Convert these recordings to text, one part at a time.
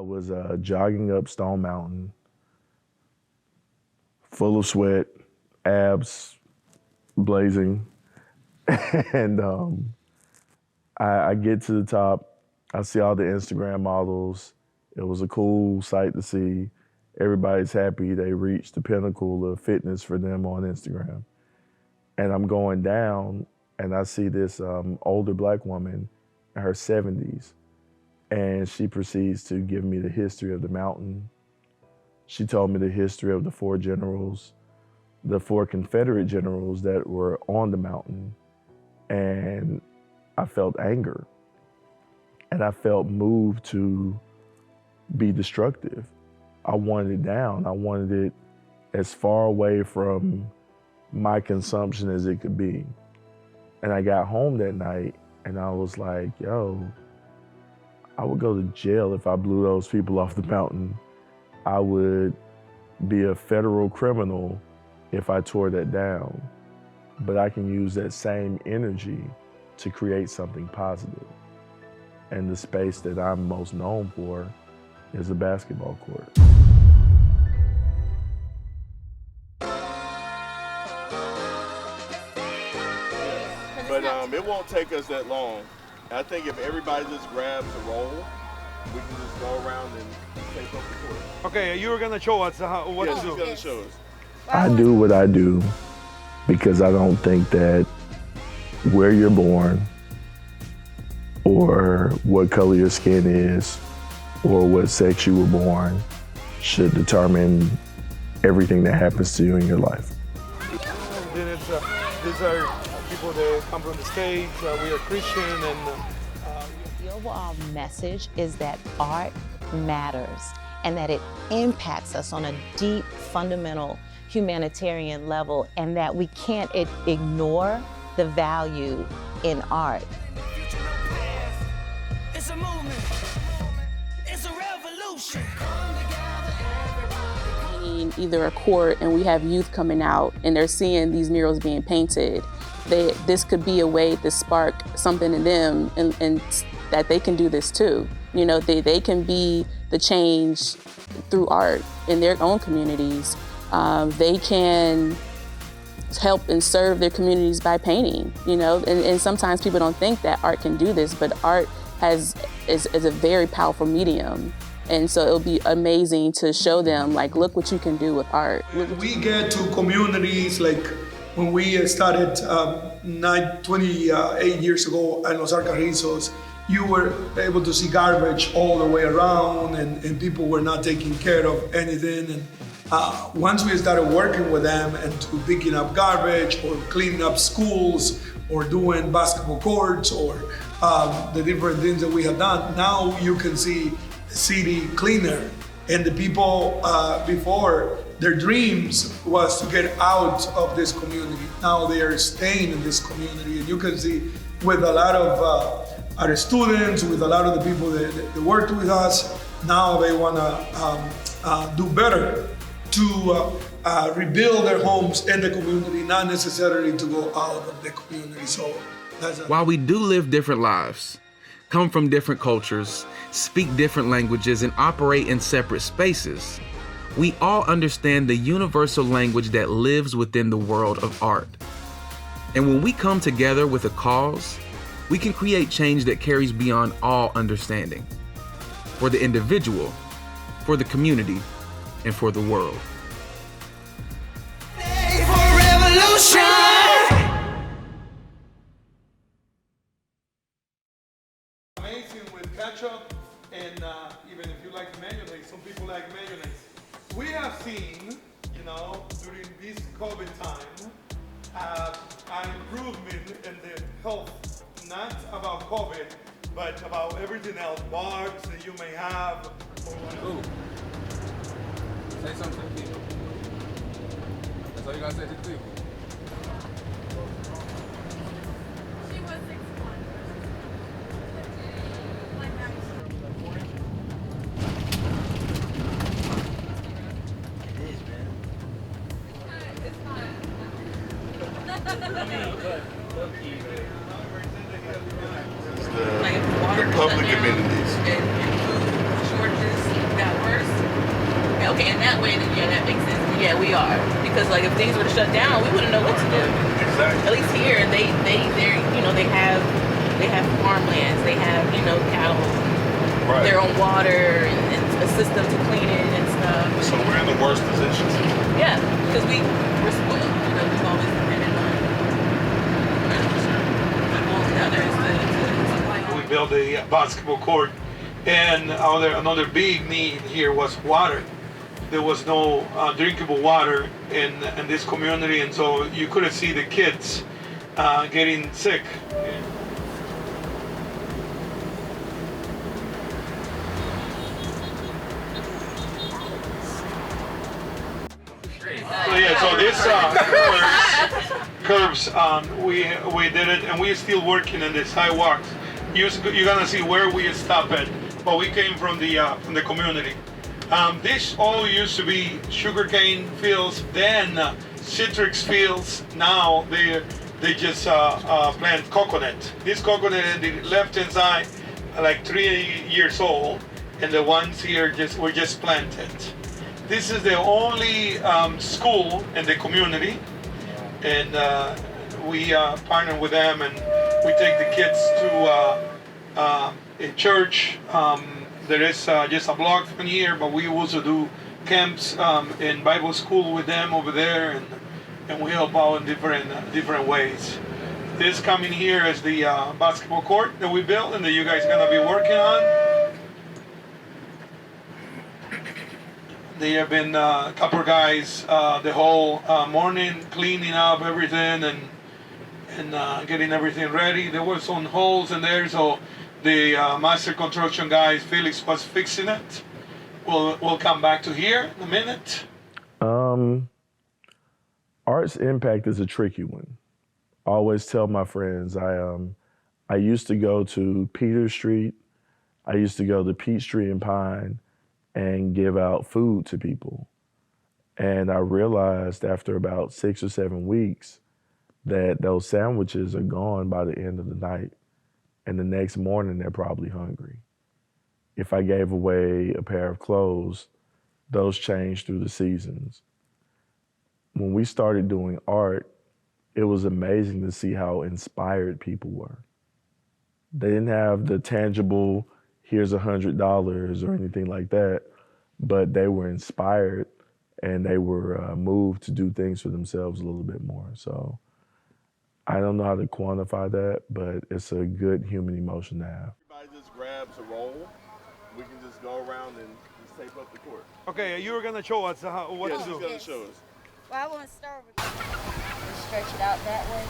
was jogging up Stone Mountain, full of sweat, abs blazing, and I get to the top. I see all the Instagram models. It was a cool sight to see. Everybody's happy they reached the pinnacle of fitness for them on Instagram. And I'm going down, and I see this older Black woman in her 70s, and she proceeds to give me the history of the mountain. She told me the history of the 4 generals, the 4 Confederate generals that were on the mountain, and I felt anger, and I felt moved to be destructive. I wanted it down. I wanted it as far away from my consumption as it could be. And I got home that night, and I was like, yo, I would go to jail if I blew those people off the mountain. I would be a federal criminal if I tore that down. But I can use that same energy to create something positive. And the space that I'm most known for is a basketball court. But it won't take us that long. I think if everybody just grabs a roll, we can just go around and take up the court. Okay, you were gonna show us what Yes, to do. she's gonna show us. I do what I do because I don't think that where you're born or what color your skin is or what sex you were born should determine everything that happens to you in your life. Then these are people that come from the States. We are Christian, and the overall message is that art matters and that it impacts us on a deep, fundamental humanitarian level, and that we can't ignore the value in art. It's a movement. It's a revolution. Either a court and we have youth coming out and they're seeing these murals being painted, this could be a way to spark something in them and that they can do this too. You know, they can be the change through art in their own communities. They can help and serve their communities by painting, you know, and sometimes people don't think that art can do this, but art is a very powerful medium. And so it'll be amazing to show them, like, look what you can do with art. We get to communities, like when we started 28 years ago at Los Alcarrizos, you were able to see garbage all the way around, and people were not taking care of anything. And once we started working with them and to picking up garbage or cleaning up schools or doing basketball courts or the different things that we have done, now you can see the city cleaner. And the people before, their dreams was to get out of this community. Now they are staying in this community. And you can see with a lot of our students, with a lot of the people that worked with us, now they want to do better to rebuild their homes in the community, not necessarily to go out of the community. So while we do live different lives, come from different cultures, speak different languages, and operate in separate spaces, we all understand the universal language that lives within the world of art. And when we come together with a cause, we can create change that carries beyond all understanding, for the individual, for the community, and for the world. amazing with ketchup, and even if you like mayonnaise, some people like mayonnaise. We have seen, you know, during this COVID time, an improvement in the health, not about COVID, but about everything else, bugs that you may have. Ooh. Say something to the people. That's all you gotta say to the people. She was 61. It is, man. It's fine. It's the public amenities. And food, shortages. okay, in that way, then yeah, that makes sense. Yeah, we are, because like if things were to shut down, we wouldn't know what to do. Exactly. At least here, they're you know, they have farmlands, they have, you know, cattle, Right. their own water and a system to clean it and stuff. So we're in the worst position. Yeah, because we're spoiled. You know, we've always depended on others to We built a basketball court, and another big need here was water. There was no drinkable water in this community, and so you couldn't see the kids getting sick. So yeah, so this curves, we did it, and we're still working on the sidewalks. You're gonna see where we stop at, but we came from the community. This all used to be sugarcane fields, then citrus fields. Now they just plant coconut. This coconut on the left-hand side, like 3 years old, and the ones here were just planted. This is the only school in the community, and we partner with them, and we take the kids to a church. There is just a block from here, but we also do camps in Bible school with them over there, and we help out in different ways. This coming here is the basketball court that we built and that you guys are gonna be working on. They have been a couple guys the whole morning cleaning up everything and getting everything ready. There were some holes in there, so the master construction guys, Felix, was fixing it. We'll come back to here in a minute. Art's impact is a tricky one. I always tell my friends, I used to go to Peter Street, I used to go to Peachtree and Pine and give out food to people. And I realized after about 6 or 7 weeks that those sandwiches are gone by the end of the night. And the next morning, they're probably hungry. If I gave away a pair of clothes, those changed through the seasons. When we started doing art, it was amazing to see how inspired people were. They didn't have the tangible, here's $100 or anything like that, but they were inspired and they were moved to do things for themselves a little bit more. So I don't know how to quantify that, but it's a good human emotion to have. Everybody just grabs a roll. We can just go around and just tape up the court. Okay, you were gonna show us what Yes, to she's do. gonna show us. Well, I want to start with stretch it out that way.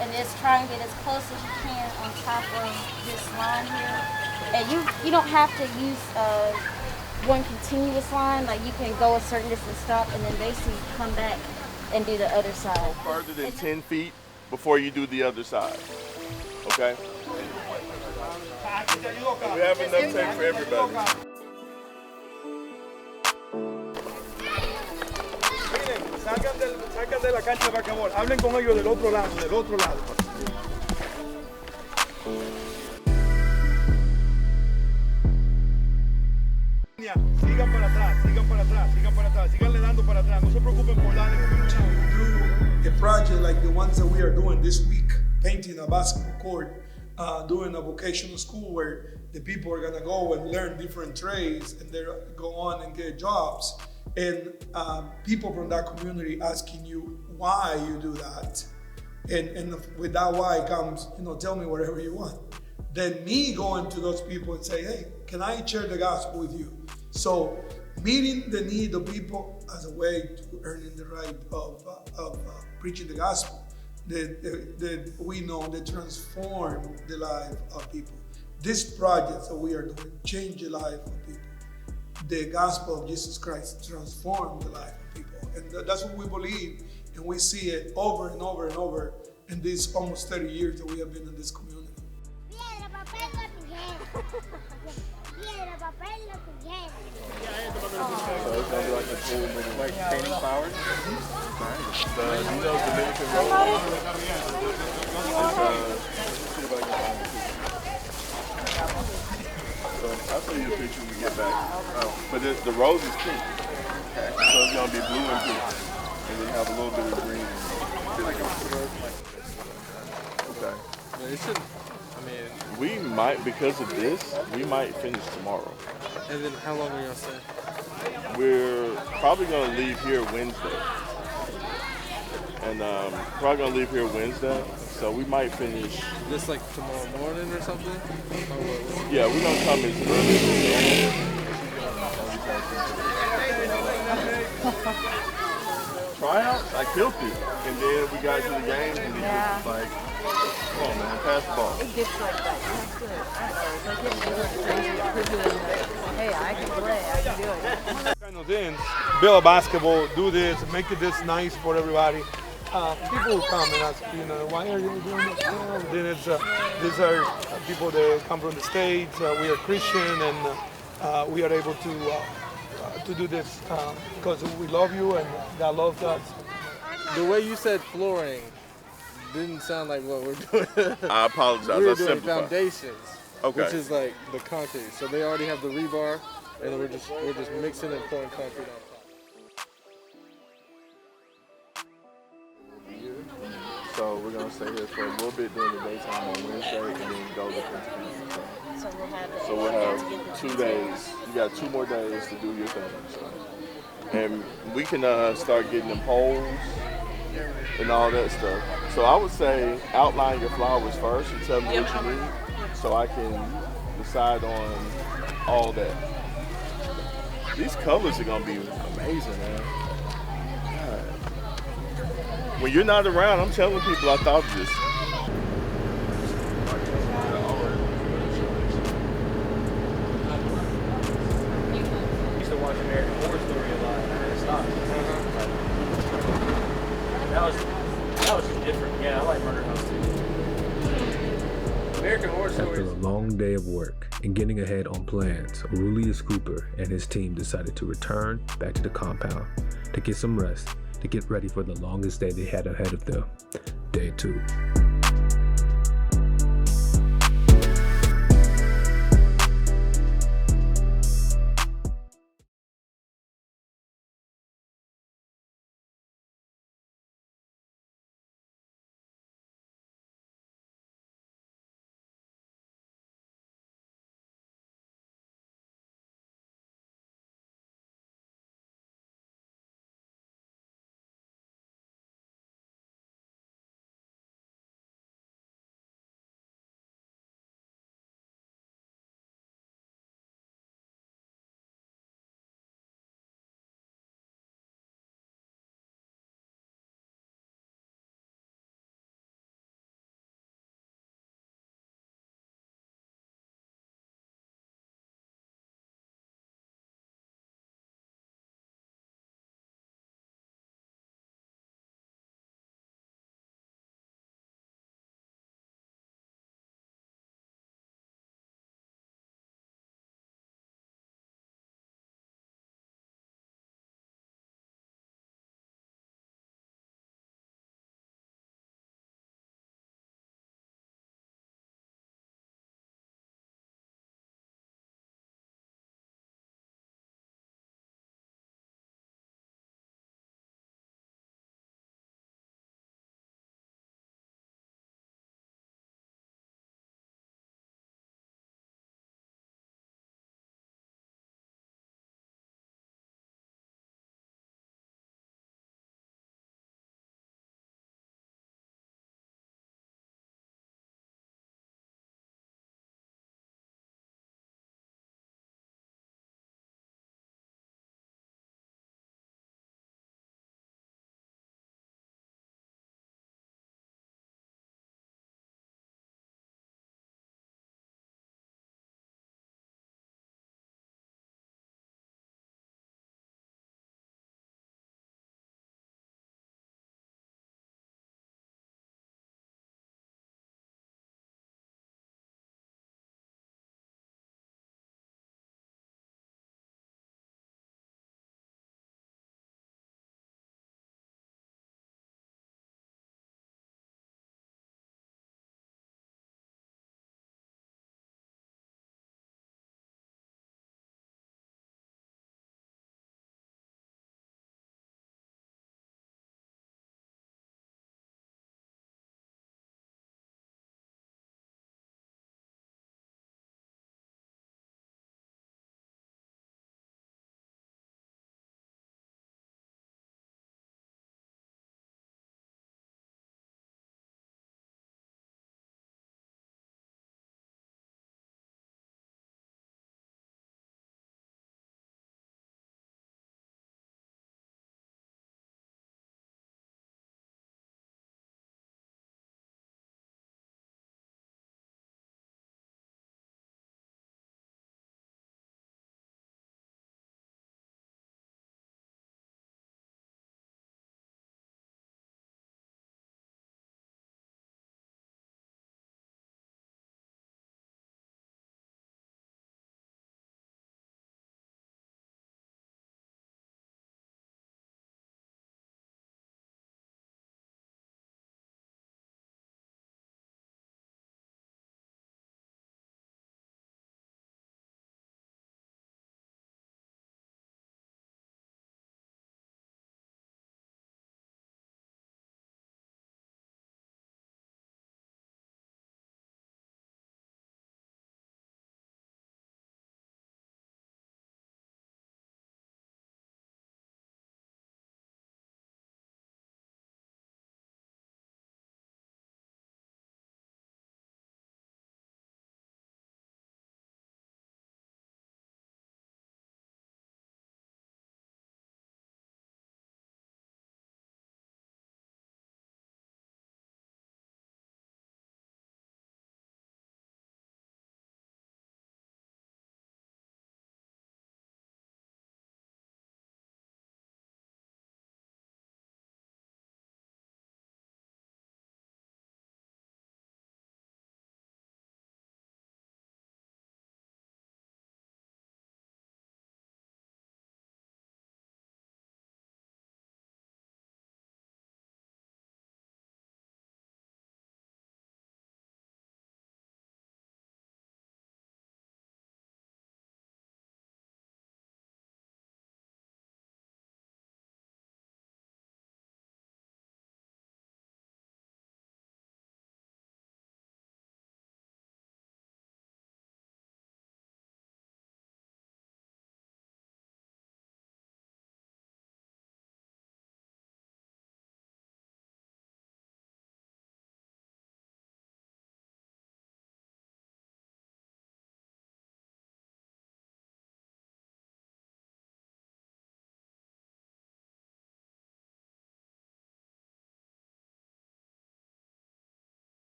And just try and get as close as you can on top of this line here. And you don't have to use one continuous line. Like you can go a certain distance, stop, and then basically come back and do the other side. Go further than 10 feet before you do the other side. Okay? We have enough tape for everybody. Salgan de la cancha de basquetbol. Hablen con ellos del otro lado, del otro lado. Sigan para atrás, sigan para atrás, sigan para atrás, síganle dando para atrás. No se preocupen por darle. Do a project like the ones that we are doing this week, painting a basketball court, doing a vocational school where the people are gonna go and learn different trades and they go on and get jobs. And people from that community asking you why you do that. And with that why comes, tell me whatever you want. Then me going to those people and say, hey, can I share the gospel with you? So meeting the need of people as a way to earning the right of preaching the gospel that we know that transform the life of people. This project that we are doing change the life of people. The gospel of Jesus Christ transformed the life of people. And that's what we believe, and we see it over and over and over in these almost 30 years that we have been in this community. So it's gonna be like a full movement, like painting flowers. Nice. You know Dominican Republic? I'll show you a picture when we get back. But the rose is pink. Okay. So it's gonna be blue and pink. And then have a little bit of green. I feel like I'm okay. Yeah, it should. I mean, we might, because of this, we might finish tomorrow. And then how long are you gonna stay? We're probably gonna leave here Wednesday. And probably gonna leave here Wednesday. So we might finish. Just like tomorrow morning or something? Yeah, we're gonna come as early as tryouts, I killed you. And then we got to the game and then just like, come on man, pass the ball. It gets like that. That's good. I don't know. Hey, I can play. I can do it. Kind of things, build a basketball, do this, make it this nice for everybody. People will come and ask, why are you doing this? Then it's these are people that come from the States. We are Christian, and we are able to do this because we love you and God loves us. The way you said flooring didn't sound like what we're doing. I apologize. We're I doing simplified. foundations, Okay. which is like the concrete. So they already have the rebar, and we're just mixing and pouring concrete on top. So we're gonna stay here for a little bit during the daytime on Wednesday, and then go to Pennsylvania. So we'll have 2 days. You got 2 more days to do your thing. So. And we can start getting them poles and all that stuff. So I would say outline your flowers first and tell me what you need, so I can decide on all that. These colors are gonna be amazing, man. God. When you're not around, I'm telling people I thought of this. I used to watch American Horror Story a lot, and I had to stop. That was just different. Yeah, I like Murder House too. American Horror Story. After a long day of work and getting ahead on plans, Aurelius Cooper and his team decided to return back to the compound to get some rest, to get ready for the longest day they had ahead of them, day 2.